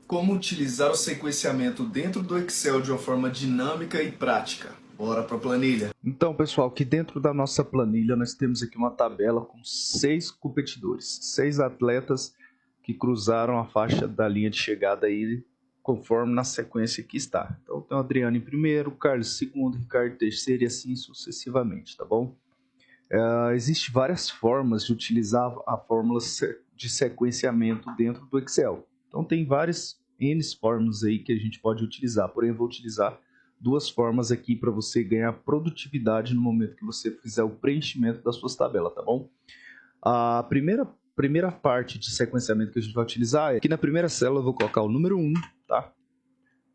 Como utilizar o sequenciamento dentro do Excel de uma forma dinâmica e prática? Bora para a planilha. Então, pessoal, aqui dentro da nossa planilha nós temos aqui uma tabela com 6 competidores, 6 atletas que cruzaram a faixa da linha de chegada aí, conforme na sequência que está. Então, tem o Adriano em primeiro, Carlos em segundo, Ricardo em terceiro e assim sucessivamente, tá bom? Existem várias formas de utilizar a fórmula de sequenciamento dentro do Excel. Então, tem várias N formas aí que a gente pode utilizar, porém eu vou utilizar duas formas aqui para você ganhar produtividade no momento que você fizer o preenchimento das suas tabelas, tá bom? A primeira parte de sequenciamento que a gente vai utilizar é aqui na primeira célula eu vou colocar o número 1, tá?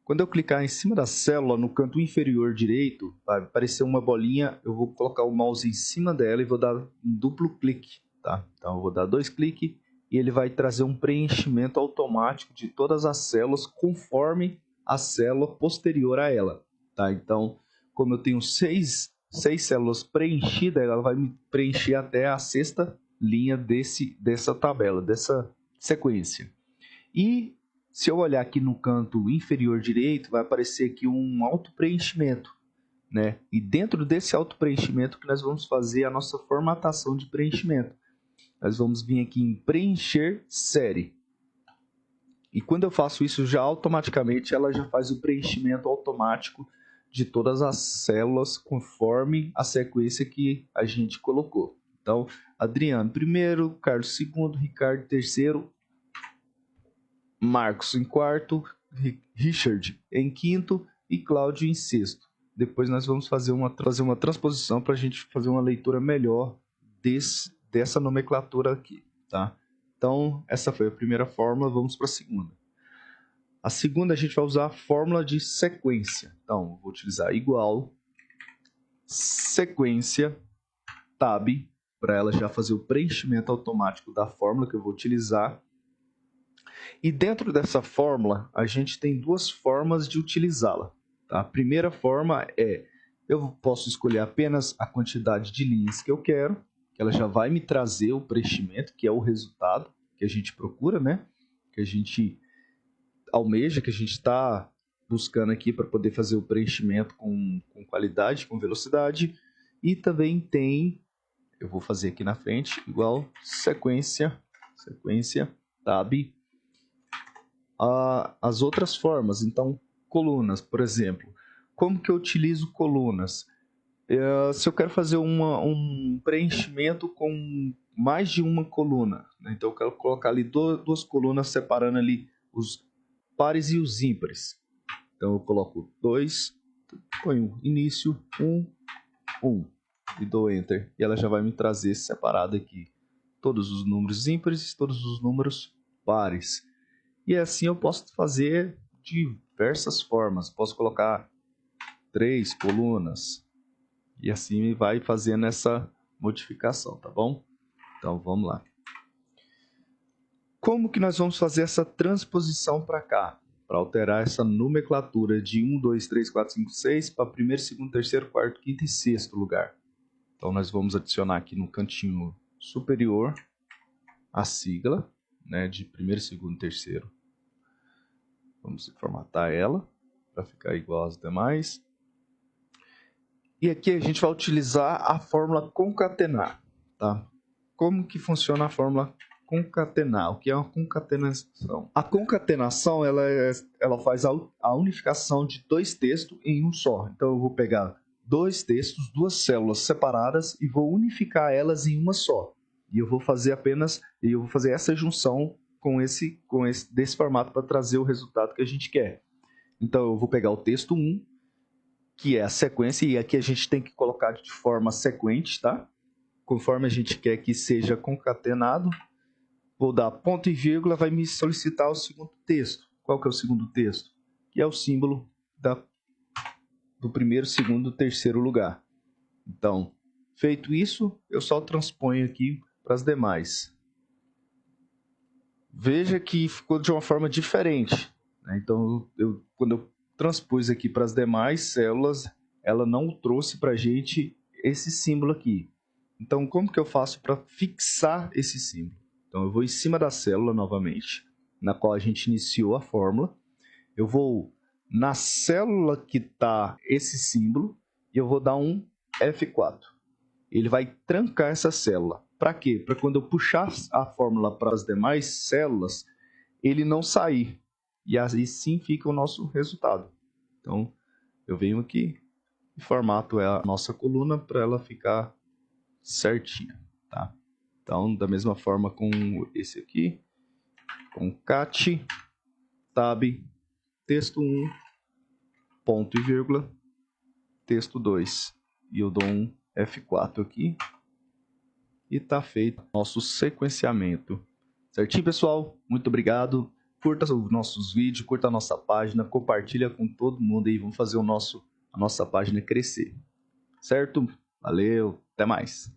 Quando eu clicar em cima da célula, no canto inferior direito, vai aparecer uma bolinha, eu vou colocar o mouse em cima dela e vou dar um duplo clique, tá? Então eu vou dar 2 cliques e ele vai trazer um preenchimento automático de todas as células conforme a célula posterior a ela, tá? Então, como eu tenho 6 células preenchidas, ela vai me preencher até a sexta linha dessa tabela, dessa sequência. E se eu olhar aqui no canto inferior direito, vai aparecer aqui um auto-preenchimento, né? E dentro desse auto-preenchimento que nós vamos fazer a nossa formatação de preenchimento. Nós vamos vir aqui em preencher série. E quando eu faço isso, já automaticamente ela já faz o preenchimento automático de todas as células conforme a sequência que a gente colocou. Então, Adriano primeiro, Carlos segundo, Ricardo terceiro, Marcos em quarto, Richard em quinto e Cláudio em sexto. Depois nós vamos fazer uma transposição para a gente fazer uma leitura melhor dessa nomenclatura aqui, tá? Então, essa foi a primeira fórmula, vamos para a segunda. A segunda a gente vai usar a fórmula de sequência. Então, vou utilizar igual, sequência, tab, para ela já fazer o preenchimento automático da fórmula que eu vou utilizar. E dentro dessa fórmula, a gente tem duas formas de utilizá-la. Tá? A primeira forma é, eu posso escolher apenas a quantidade de linhas que eu quero, que ela já vai me trazer o preenchimento, que é o resultado que a gente procura, né? Que a gente almeja, que a gente está buscando aqui para poder fazer o preenchimento com qualidade, com velocidade. E também tem, eu vou fazer aqui na frente, igual sequência, tab, as outras formas. Então, colunas, por exemplo. Como que eu utilizo colunas? Se eu quero fazer um preenchimento com mais de uma coluna, né? Então eu quero colocar ali duas colunas separando ali os pares e os ímpares. Então eu coloco 2, ponho início, 1 e dou Enter. E ela já vai me trazer separado aqui todos os números ímpares e todos os números pares. E assim eu posso fazer de diversas formas. Posso colocar 3 colunas. E assim vai fazendo essa modificação, tá bom? Então vamos lá. Como que nós vamos fazer essa transposição para cá? Para alterar essa nomenclatura de 1, 2, 3, 4, 5, 6 para primeiro, segundo, terceiro, quarto, quinto e sexto lugar. Então nós vamos adicionar aqui no cantinho superior a sigla, né, de primeiro, segundo, terceiro. Vamos formatar ela para ficar igual às demais. E aqui a gente vai utilizar a fórmula concatenar, tá? Como que funciona a fórmula concatenar? O que é uma concatenação? A concatenação ela faz a unificação de dois textos em um só. Então eu vou pegar dois textos, duas células separadas e vou unificar elas em uma só. E eu vou fazer essa junção desse formato para trazer o resultado que a gente quer. Então eu vou pegar o texto 1, que é a sequência, e aqui a gente tem que colocar de forma sequente, tá? Conforme a gente quer que seja concatenado. Vou dar ponto e vírgula, vai me solicitar o segundo texto. Qual que é o segundo texto? Que é o símbolo do primeiro, segundo, terceiro lugar. Então, feito isso, eu só transponho aqui para as demais. Veja que ficou de uma forma diferente, né? Então, quando eu transpus aqui para as demais células, ela não trouxe para a gente esse símbolo aqui. Então, como que eu faço para fixar esse símbolo? Então, eu vou em cima da célula novamente, na qual a gente iniciou a fórmula. Eu vou na célula que está esse símbolo e eu vou dar um F4. Ele vai trancar essa célula. Para quê? Para quando eu puxar a fórmula para as demais células, ele não sair. E aí sim fica o nosso resultado. Então, eu venho aqui e formato a nossa coluna para ela ficar certinha, tá? Então, da mesma forma com esse aqui, concat, tab, texto 1, ponto e vírgula, texto 2. E eu dou um F4 aqui. E tá feito nosso sequenciamento. Certinho, pessoal? Muito obrigado. Curta os nossos vídeos, curta a nossa página, compartilha com todo mundo aí. Vamos fazer a nossa página crescer. Certo? Valeu, até mais.